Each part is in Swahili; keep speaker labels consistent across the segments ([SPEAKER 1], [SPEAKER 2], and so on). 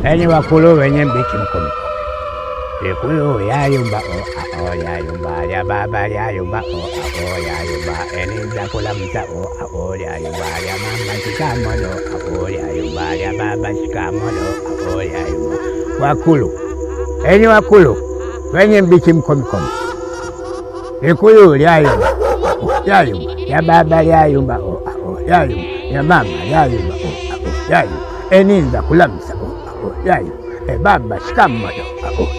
[SPEAKER 1] Enyi wakulu wenye mbichi mkono. Ikulu yayumba yayumba ya baba yayumba yayumba eniza kula msa yayumba ya mama shikamodo yayumba ya baba shikamodo yayumba. Wakulu, enyi wakulu wenye mbichi mkono. Ikulu yayumba yayumba ya baba yayumba yayumba ya mama yayumba yayumba eniza kula msa yayumba. Baba shikamodo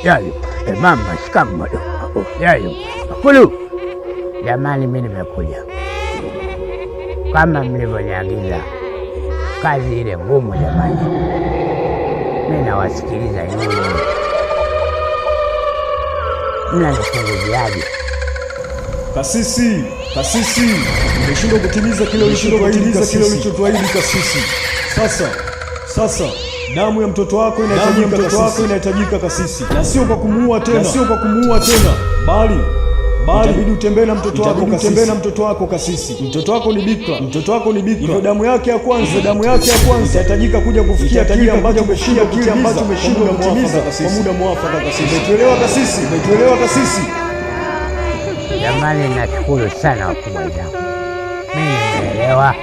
[SPEAKER 1] yayo, mama shikamodo yayo. Wakulu, jamani, mimi nimekuja kama mlivyoniagiza. Kazi ile ngumu jamani, mimi nawasikiliza nyinyi, mnanifunguliaje?
[SPEAKER 2] Kasisi, umeshindwa kutimiza kile ulichotuahidi kasisi. Sasa damu ya mtoto wako inahitajika kasisi, na sio kwa kumuua tena, bali itabidi utembee na mtoto wako kasisi. Mtoto wako ni bikra. Hivyo damu yake ya kwanza itahitajika kuja kufikia kile ambacho umeshindwa kutimiza kwa muda mwafaka kasisi. Umetuelewa kasisi?
[SPEAKER 1] Jamani, nashukuru sana wakubwa zangu, mimi nimeelewa,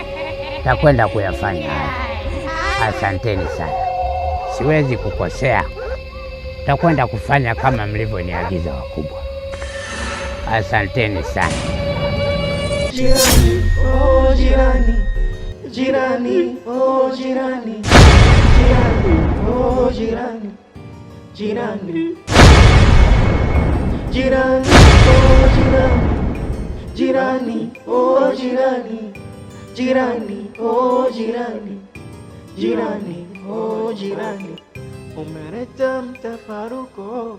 [SPEAKER 1] takwenda kuyafanya haya. Asanteni sana, siwezi kukosea, takwenda kufanya kama mlivyoniagiza wakubwa. Asanteni sana.
[SPEAKER 3] Jirani, oh jirani, jirani, oh jirani, jirani, oh jirani, jirani, jirani, oh jirani, jirani, oh jirani, jirani, oh jirani, jirani, oh jirani, umeleta mtafaruko,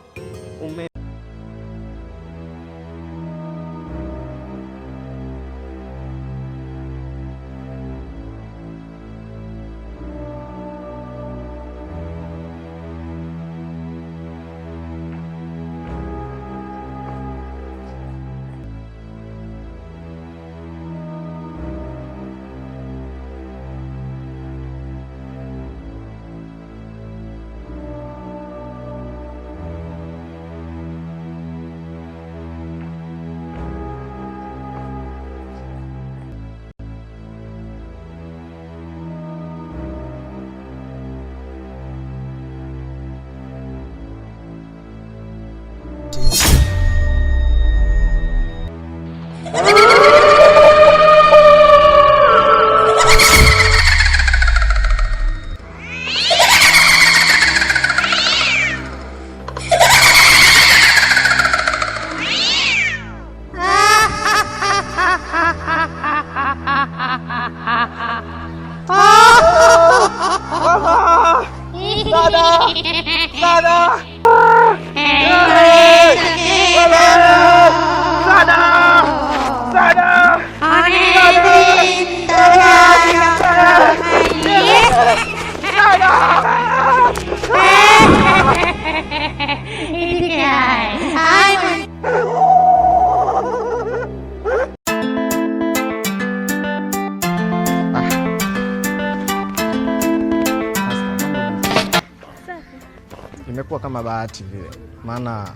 [SPEAKER 4] imekuwa kama bahati vile, maana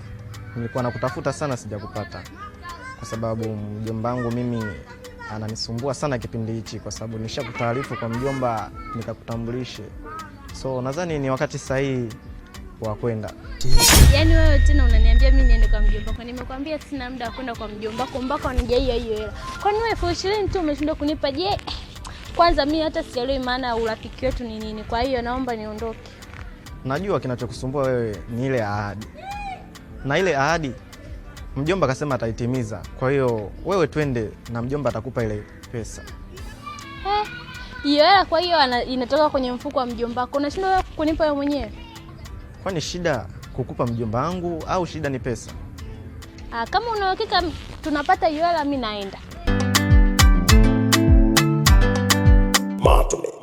[SPEAKER 4] nilikuwa nakutafuta sana sijakupata, kwa sababu mjomba wangu mimi ananisumbua sana kipindi hichi, kwa sababu nishakutaarifu kwa mjomba nikakutambulishe. So nadhani ni wakati sahihi wa kwenda.
[SPEAKER 5] Yaani wewe tena unaniambia mimi niende kwa mjomba, kwa nimekwambia sina muda wa kwenda kwa mjomba mpaka unijaia hiyo hela. Kwani wewe elfu 20 tu umeshindwa kunipa? Je, kwanza mimi hata sielewi maana ya urafiki wetu ni nini. Kwa hiyo naomba niondoke.
[SPEAKER 4] Najua kinachokusumbua wewe ni ile ahadi, na ile ahadi mjomba akasema ataitimiza. Kwa hiyo wewe twende na mjomba atakupa ile pesa.
[SPEAKER 5] Hiyo hela kwa hiyo inatoka kwenye mfuko wa mjomba wako. Unashindwa kunipa wewe mwenyewe?
[SPEAKER 4] Kwani shida kukupa mjomba wangu au shida ni pesa?
[SPEAKER 5] Kama una uhakika tunapata hiyo hela mimi naenda.
[SPEAKER 2] Matume.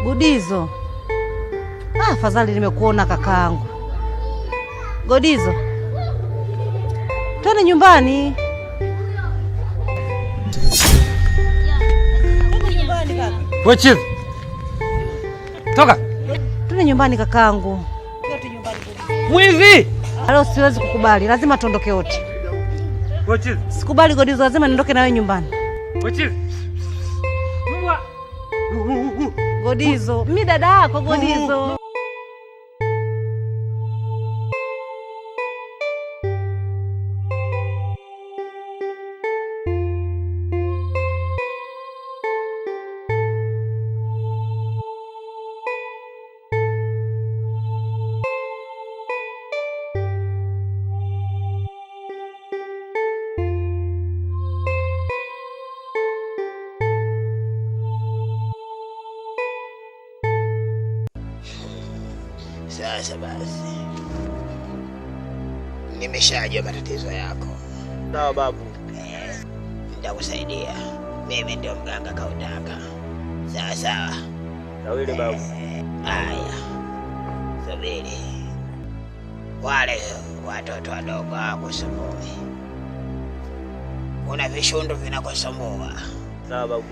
[SPEAKER 6] Godizo. Afadhali nimekuona kakaangu. Godizo. Twende nyumbani.
[SPEAKER 1] Wewe chief. Toka.
[SPEAKER 6] Twende nyumbani kakaangu.
[SPEAKER 1] Mwizi.
[SPEAKER 6] Leo siwezi kukubali, lazima tuondoke wote.
[SPEAKER 1] Wewe chief.
[SPEAKER 6] Sikubali Godizo, lazima niondoke na wewe nyumbani.
[SPEAKER 1] Wewe chief.
[SPEAKER 6] Godizo, mimi dada yako Godizo.
[SPEAKER 7] Sasa basi, nimeshajua matatizo yako.
[SPEAKER 3] Sawa babu.
[SPEAKER 7] Nitakusaidia. Mimi ndio mganga kautaka. Sawa sawa.
[SPEAKER 3] Tawili babu.
[SPEAKER 7] Haya, subiri. Wale watoto wadogo hawakusumbui. Kuna vishundo vinakusumbua.
[SPEAKER 3] Sawa babu.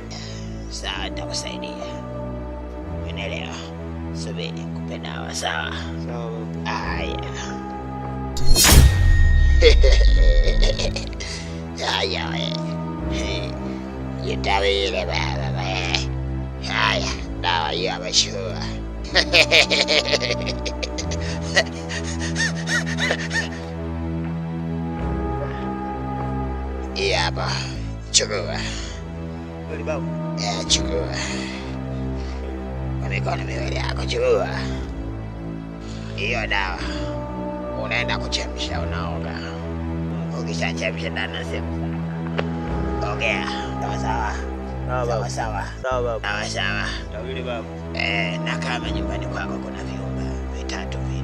[SPEAKER 7] Sawa, nitakusaidia. Unaelewa? Subiri kupe dawa. Sawa.
[SPEAKER 3] Sawa babu.
[SPEAKER 7] Haya. Haya we. Yutawile baba we. Haya, dawa hiyo ameshua. Hii hapa, chukua.
[SPEAKER 3] Kweli babu.
[SPEAKER 7] Chukua. Kwa mikono miwili yako, chukua. Hiyo dawa unaenda kuchemsha, unaoga. Ukishachemsha ndani ya sehemu ongea. Sawa sawa. Sawa sawa.
[SPEAKER 3] Sawa babu.
[SPEAKER 7] Sawa sawa.
[SPEAKER 3] Tawili babu.
[SPEAKER 7] Na kama nyumbani kwako kuna viumba 3 4,
[SPEAKER 3] Tawili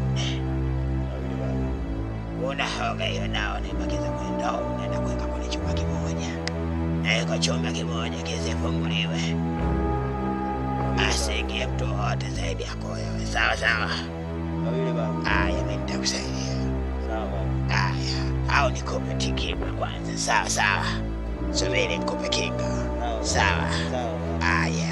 [SPEAKER 3] babu.
[SPEAKER 7] unaoga hiyo dawa, unaibakiza kwenye ndoo, unaenda kuweka kwenye chumba kimoja. Na iko chumba kimoja kisifunguliwe, asiingie mtu wote zaidi yako wewe. Sawa sawa.
[SPEAKER 3] Tawili babu.
[SPEAKER 7] Haya, mimi nitakusaidia.
[SPEAKER 3] Sawa babu.
[SPEAKER 7] Haya, au nikupe kinga kwanza. Sawa sawa. Subiri nikupe kinga. Sawa.
[SPEAKER 3] Sawa.
[SPEAKER 7] Haya.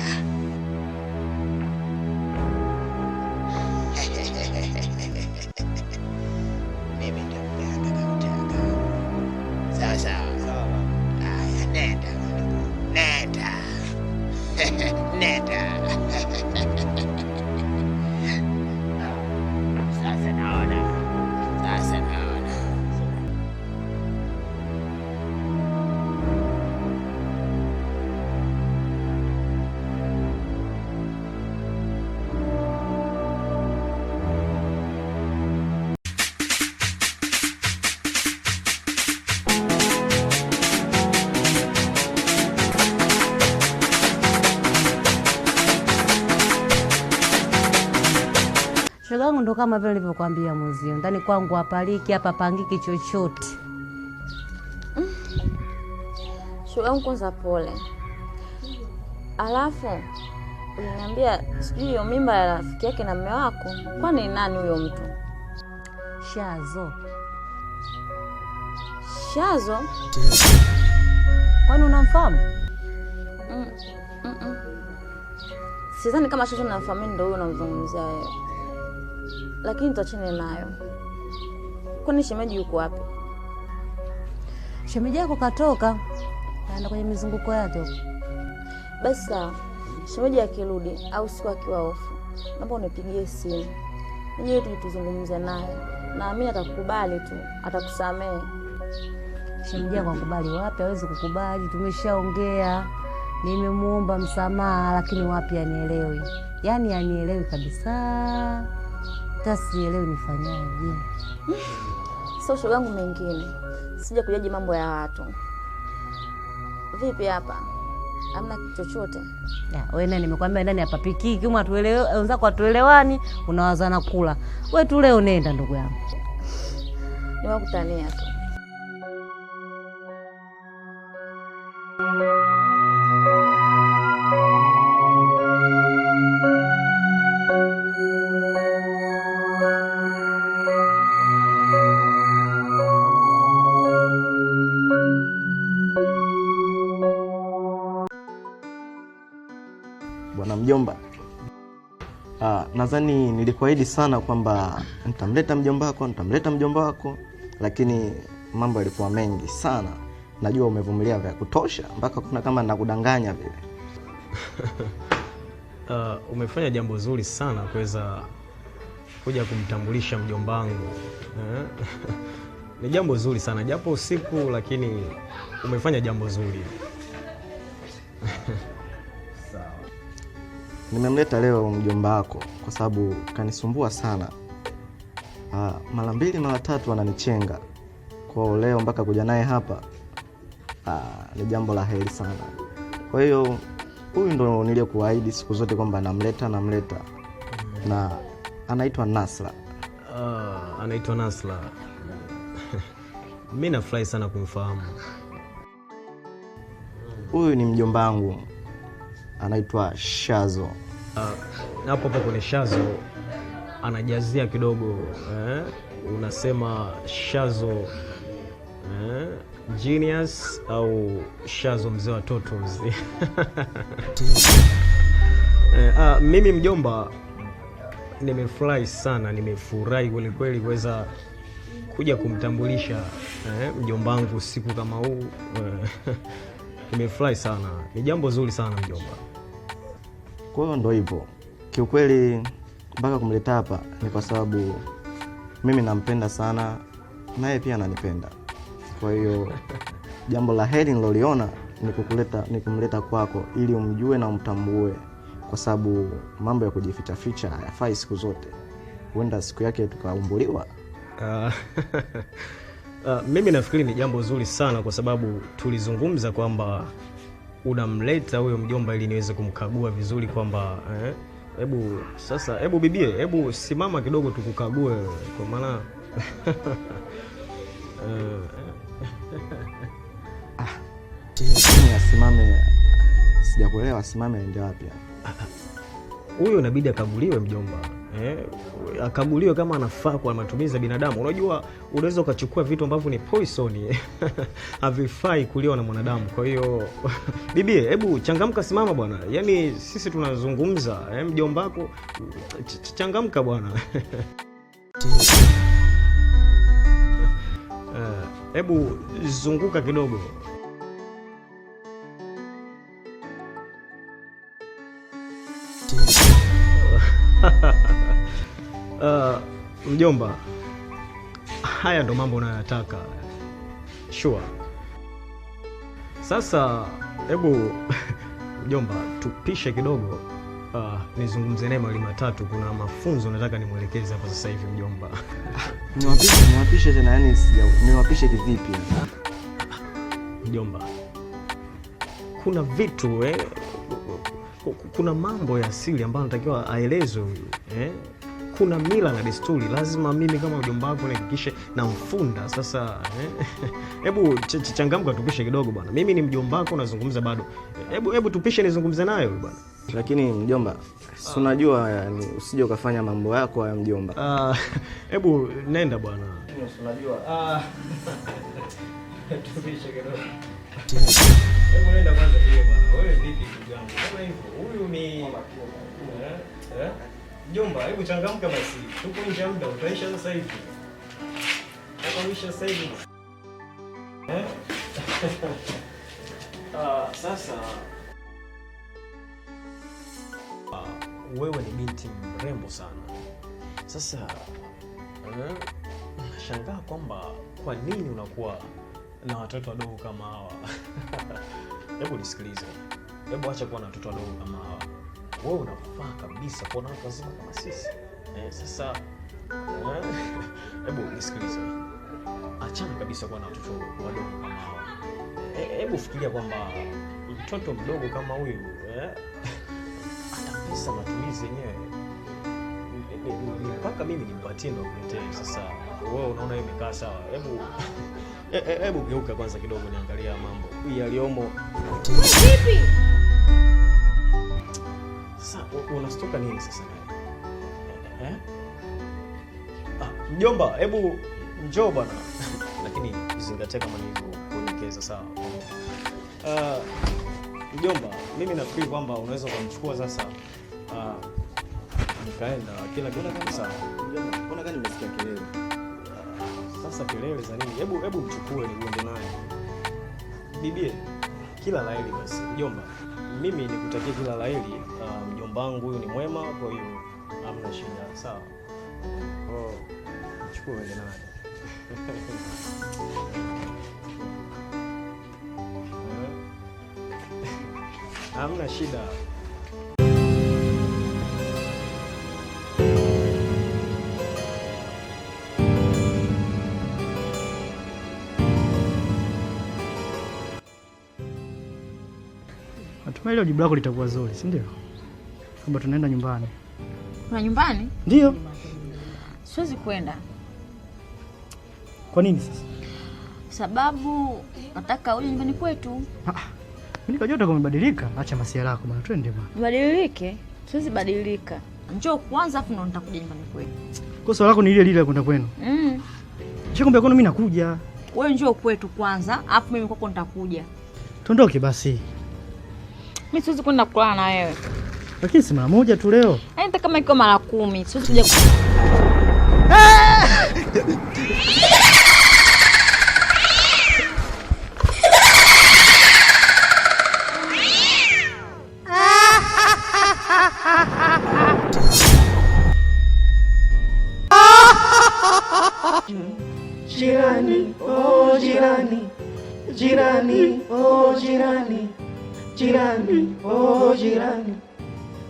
[SPEAKER 7] Mimi ndio mganga kautaka. Sawa sawa.
[SPEAKER 3] Sawa babu.
[SPEAKER 7] Haya, nenda. Nenda. Nenda. Sasa naona. Sasa naona.
[SPEAKER 6] Shogangu ndo kama vile nilivyokuambia mwezio. Ndani kwangu hapaliki, hapa pangiki chochote.
[SPEAKER 8] Shogangu kwanza pole. Alafu uliniambia sijui hiyo mimba ya rafiki yake na mume wako. Kwani nani huyo mtu?
[SPEAKER 6] Shazo.
[SPEAKER 8] Shazo?
[SPEAKER 6] Kwani unamfahamu?
[SPEAKER 8] Sidhani kama Shazo namfahamu, ndio huyo unamzungumzia wewe. Lakini tuachane nayo. Kwani shemeji yuko wapi?
[SPEAKER 6] Shemeji yako katoka, kaenda kwenye mizunguko yake huko.
[SPEAKER 8] Basi sawa. Shemeji akirudi au siku akiwa ofu, naomba unipigie simu. Nije tuzungumze naye. Naamini atakubali tu, atakusamehe.
[SPEAKER 6] Shemeji yako akubali wapi? Hawezi kukubali, tumeshaongea. Nimemuomba msamaha lakini wapi anielewi. Yaani anielewi kabisa. Tasielewi nifanyaje.
[SPEAKER 8] Sio shogangu mengine. Sija kujaji mambo ya watu. Vipi hapa? Hamna chochote?
[SPEAKER 6] Ya, wewe nani nimekwambia ndani hapa pikiki, kama tuelewe, wenzako atuelewani, unawaza na kula. Wewe tu leo nenda ndugu yangu.
[SPEAKER 8] Niwakutania tu.
[SPEAKER 4] Mjomba, nadhani nilikuahidi sana kwamba nitamleta mjomba wako, lakini mambo yalikuwa mengi sana. Najua umevumilia vya kutosha mpaka kuna kama nakudanganya vile.
[SPEAKER 9] Umefanya jambo zuri sana kuweza kuja kumtambulisha mjomba wangu. Ni jambo zuri sana japo usiku, lakini umefanya jambo zuri. Sawa.
[SPEAKER 4] Nimemleta leo mjomba wako kwa sababu kanisumbua sana. Mara 2 mara 3 ananichenga. Kwa leo mpaka kuja naye hapa ni jambo la heri sana. Kwa hiyo huyu ndo niliyokuahidi siku zote kwamba namleta. Na anaitwa Nasra.
[SPEAKER 9] Anaitwa Nasra. Mimi nafurahi sana kumfahamu.
[SPEAKER 4] Huyu ni mjomba wangu. Anaitwa Shazo.
[SPEAKER 9] Hapo kwenye Shazo anajazia kidogo, unasema Shazo genius au Shazo mzee wa totos? Mimi mjomba, nimefurahi sana, nimefurahi kweli kweli kuweza kuja kumtambulisha mjomba wangu siku kama huu. Nimefurahi sana, ni jambo zuri sana mjomba.
[SPEAKER 4] Kwa hiyo ndo hivyo. Kiukweli mpaka kumleta hapa ni kwa sababu mimi nampenda sana na yeye pia ananipenda. Kwa hiyo jambo la heri niloliona ni kumleta kwako ili umjue na umtambue, kwa sababu mambo ya kujificha ficha hayafai siku zote. Huenda siku yake tukaumbuliwa.
[SPEAKER 9] Mimi nafikiri ni jambo zuri sana kwa sababu tulizungumza kwamba unamleta huyo mjomba ili niweze kumkagua vizuri kwamba hebu bibie, hebu simama kidogo tukukague kwa maana
[SPEAKER 4] asimame. Sijakuelewa, asimame aende wapi?
[SPEAKER 9] Huyo inabidi akaguliwe mjomba. Akaguliwe kama anafaa kwa matumizi ya binadamu. Unajua unaweza ukachukua vitu ambavyo ni poison havifai kuliwa na mwanadamu. Kwa hiyo bibie, hebu changamka, simama bwana. Yaani sisi tunazungumza, mjomba wako changamka bwana. Hebu zunguka kidogo. Mjomba, haya ndo mambo unayotaka. Sure. Sasa hebu mjomba tupishe kidogo, nizungumze naye mawili matatu. Kuna mafunzo nataka nimwelekeze hapa sasa hivi mjomba.
[SPEAKER 4] Niwapishe tena, yani niwapishe kivipi?
[SPEAKER 9] Mjomba, kuna vitu kuna mambo ya asili ambayo natakiwa aelezwe huyu. Kuna mila na desturi, lazima mimi kama mjomba wako nihakikishe namfunda. Sasa hebu changamka, tupishe kidogo bwana. Mimi ni mjomba wako, nazungumza bado. Hebu tupishe nizungumze naye huyu bwana.
[SPEAKER 4] Lakini mjomba, si unajua yani usije ukafanya mambo yako haya mjomba.
[SPEAKER 9] Hebu nenda bwana.
[SPEAKER 4] Unajua.
[SPEAKER 9] Tupishe kidogo. Hebu nenda kwanza kile bwana. Wewe vipi ndugu yangu? Kama hivyo, huyu ni mjomba, hebu changamka basi. Tuko nje muda utaisha sasa hivi. Utaisha sasa hivi. Sasa wewe ni binti mrembo sana. Sasa nashangaa kwamba kwa nini unakuwa na watoto wadogo kama hawa. Hebu nisikilize. Hebu acha kuwa na watoto wadogo kama hawa. Wewe unafaa kabisa kuwa na watu wazima kama sisi. Sasa hebu nisikilize. Achana kabisa kuwa na watoto wadogo kama hawa. Hebu fikiria kwamba mtoto mdogo kama huyu ana pesa matumizi yenyewe. Mpaka mimi nimpatie ndo kuletee. Sasa wewe unaona hiyo imekaa sawa? Hebu geuka kwanza kidogo niangalia mambo yaliomo.
[SPEAKER 5] Vipi?
[SPEAKER 9] Sasa unastuka nini sasa? Mjomba, hebu njoo bwana. Lakini zingatia kama nilivyokuelekeza, sawa? Mjomba, mimi nafikiri kwamba unaweza kumchukua sasa Nikaenda kila kitu sawa.
[SPEAKER 3] Mbona gani nimesikia kelele?
[SPEAKER 9] Sasa kelele za nini? Hebu mchukue niende naye. Bibie, kila laheri basi. Mjomba, mimi nikutakia kila laheri. Mjomba wangu huyu ni mwema, kwa hiyo hamna shida, sawa? Mchukue niende naye. Hamna shida.
[SPEAKER 10] Natumai leo jibu lako litakuwa zuri, si ndio? Kwamba tunaenda nyumbani.
[SPEAKER 8] Kuna nyumbani?
[SPEAKER 10] Ndio.
[SPEAKER 8] Siwezi kwenda.
[SPEAKER 10] Kwa nini sasa?
[SPEAKER 8] Sababu nataka uje nyumbani kwetu.
[SPEAKER 10] Mimi nikajua utakuwa umebadilika. Acha masiala yako bwana, twende bwana.
[SPEAKER 8] Badilike? Siwezi badilika. Njoo kwanza afu ndo nitakuja nyumbani kwetu.
[SPEAKER 10] Kwa swala lako ni ile lile kwenda kwenu. Nishakwambia kwani mimi nakuja.
[SPEAKER 8] Wewe njoo kwetu kwanza, afu mimi kwako nitakuja.
[SPEAKER 10] Tuondoke basi.
[SPEAKER 8] Mimi siwezi kwenda kulala na wewe.
[SPEAKER 10] Lakini si mara moja tu leo.
[SPEAKER 8] Hata kama iko mara 10, siwezi kuja.
[SPEAKER 10] Jirani, oh jirani. Jirani, oh jirani. Jirani, oh jirani.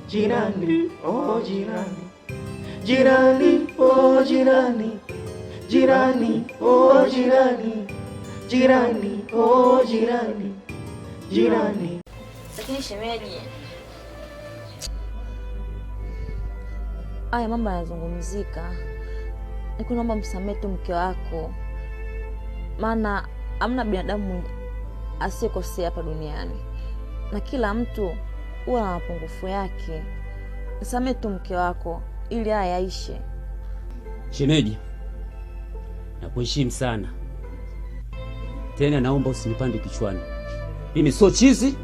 [SPEAKER 10] Jirani, oh jirani. Jirani, oh jirani. Jirani, oh jirani. Jirani, oh jirani. Jirani.
[SPEAKER 8] Lakini shemeji, haya mambo yanazungumzika. Niko naomba msamehe tu mke wako. Maana hamna binadamu asiyekosea hapa duniani. Na kila mtu huwa na mapungufu yake. Msamehe tu mke wako ili haya yaishe.
[SPEAKER 1] Shemeji, nakuheshimu sana. Tena naomba usinipande kichwani. Mimi sio chizi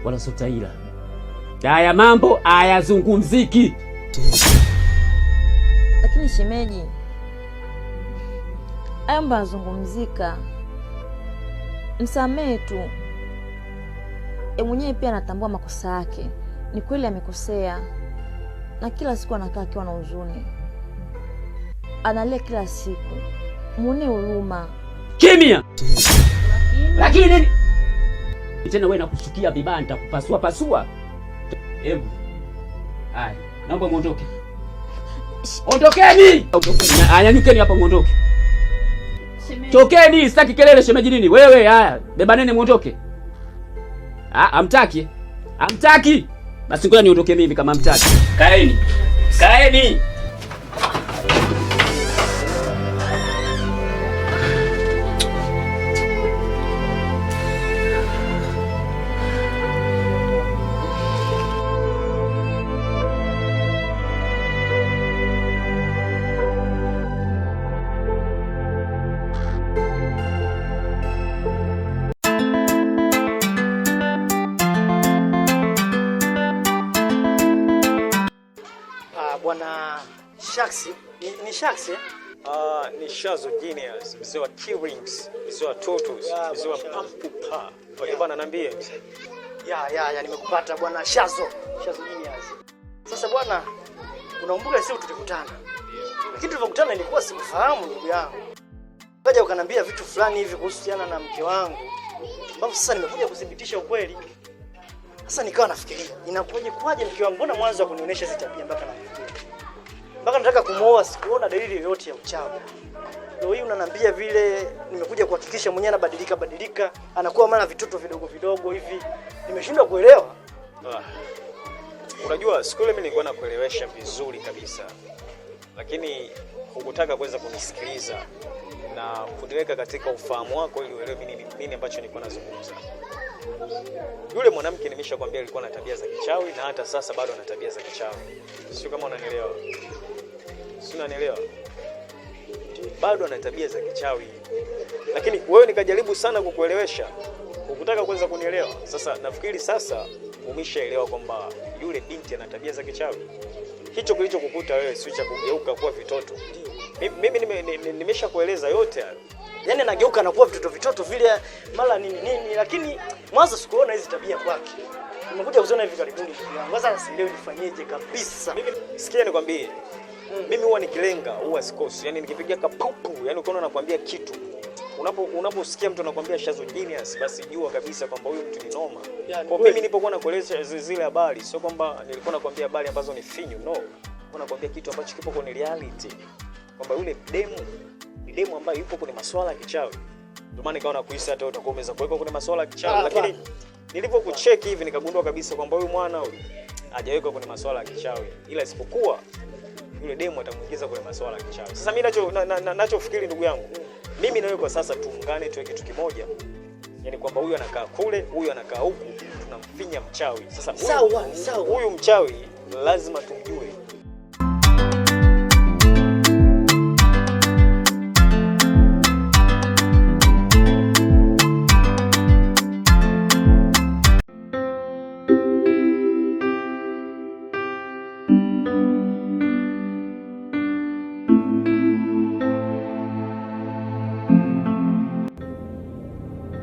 [SPEAKER 1] wala sio taila. Haya mambo hayazungumziki.
[SPEAKER 8] Lakini shemeji, haya mambo yanazungumzika. Msamehe tu. Mwenyewe pia anatambua makosa yake. Ni kweli amekosea. Na kila siku anakaa akiwa na huzuni. Analia kila siku. Muone huruma.
[SPEAKER 1] Kimya. Lakini nini? Tena wewe nakushukia vibaya, nitakupasua pasua. Hebu. Haya, naomba muondoke. Ondokeni! Anyanyukeni hapa muondoke. Tokeni, sitaki kelele shemeji nini? Wewe haya, beba nene muondoke. Amtaki? Amtaki? Basi ngoja niondoke mimi kama amtaki. Kaeni. Kaeni.
[SPEAKER 10] Bwana Shaksi, ni Shaksi eh?
[SPEAKER 9] Ni Shazo Genius, mzee wa Killings, mzee wa Totos, mzee wa Pampupa. Bwana niambie.
[SPEAKER 10] Ya nimekupata bwana Shazo Genius. Sasa bwana, unakumbuka siku tulikutana? Lakini tulipokutana nilikuwa simfahamu ndugu yangu. Kaja ukaniambia vitu fulani hivi kuhusiana na mke wangu. Ambapo sasa nimekuja kudhibitisha ukweli. Sasa nikawa nafikiria, inakuwaje mke wangu, mbona mwanzo wa kunionyesha hizo tabia mpaka nafikiria. Mpaka nataka kumuoa sikuona dalili yoyote ya uchawi. Leo hii unaniambia vile nimekuja kuhakikisha mwenyewe anabadilika, anakuwa maana vitoto vidogo hivi. Nimeshindwa kuelewa.
[SPEAKER 9] Unajua siku ile mimi nilikuwa nakuelewesha vizuri kabisa. Lakini hukutaka kuweza kunisikiliza na kuniweka katika ufahamu wako ili uelewe nini ambacho nilikuwa nazungumza. Yule mwanamke nimeshakwambia alikuwa na tabia za kichawi na hata sasa bado ana tabia za kichawi. Sio kama unanielewa. Sio unanielewa. Bado ana tabia za kichawi. Lakini wewe nikajaribu sana kukuelewesha. Hukutaka kuweza kunielewa. Sasa nafikiri sasa umeshaelewa kwamba yule binti ana tabia za kichawi. Hicho kilichokukuta wewe sio cha kugeuka kuwa vitoto. Mimi nimeshakueleza yote hayo.
[SPEAKER 10] Yaani anageuka na kuwa vitoto vile mara nini, lakini mwanzo sikuona hizi tabia kwake. Nimekuja kuziona hivi karibuni. Kwanza sielewi nifanyeje kabisa.
[SPEAKER 9] Mimi sikia nikwambie. Mimi huwa nikilenga huwa sikosi. Yaani nikipigia kapupu, yaani ukiona nakwambia kitu. Unaposikia mtu anakuambia Shazo genius, basi jua kabisa kwamba huyu mtu ni noma. Kwa mimi nilipokuwa nakueleza zile habari, sio kwamba nilikuwa nakwambia habari ambazo ni finyu, no. Nilikuwa nakwambia kitu ambacho kipo kwenye reality. Kwamba yule demu ambaye yupo kwenye masuala ya kichawi. Ndio maana nikaona kuhisi hata utakuwa umeweza kuweka kwenye masuala ya kichawi, lakini nilipokucheck hivi nikagundua kabisa kwamba huyu mwana huyu hajaweka kwenye masuala ya kichawi, ila isipokuwa yule demu atamuingiza kwenye masuala ya kichawi. Sasa mimi nachofikiri ndugu yangu, mimi na wewe kwa sasa tuungane tuwe kitu kimoja. Yaani kwamba huyu anakaa kule, huyu anakaa huku, tunamfinya mchawi. Sasa huyu mchawi lazima tumjue.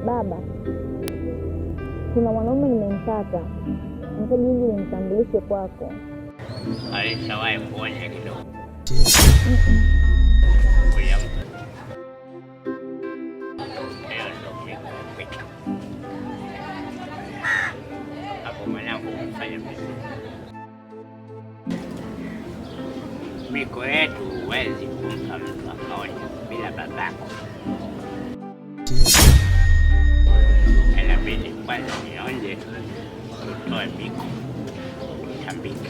[SPEAKER 8] Baba, kuna mwanaume nimempata, nahitaji hivi nimtambulishe kwako.
[SPEAKER 7] Alishawahi kuonya kidogo. Hapo mwanangu umefanya vizuri. Miko yetu huwezi kumpa mtu akaonya bila babako. Inabidi kwanza nionje, utoe miko, utambike,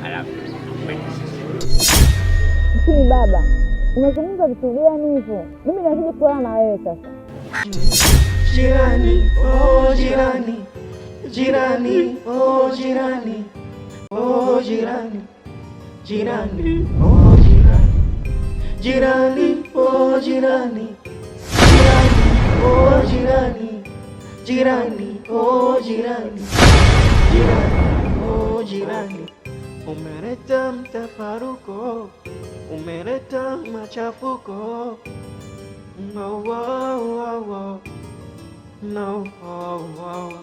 [SPEAKER 7] alafu tukwende sisi.
[SPEAKER 8] Lakini baba, unazungumza vitu gani hivyo? Mimi nazidi kulala na wewe sasa.
[SPEAKER 11] Jirani, oh jirani, jirani, oh jirani, oh jirani, jirani, oh jirani, jirani, oh jirani, jirani, oh jirani. Jirani, oh jirani, jirani, oh jirani, umeleta mtafaruko, umeleta machafuko, no, no, no, no.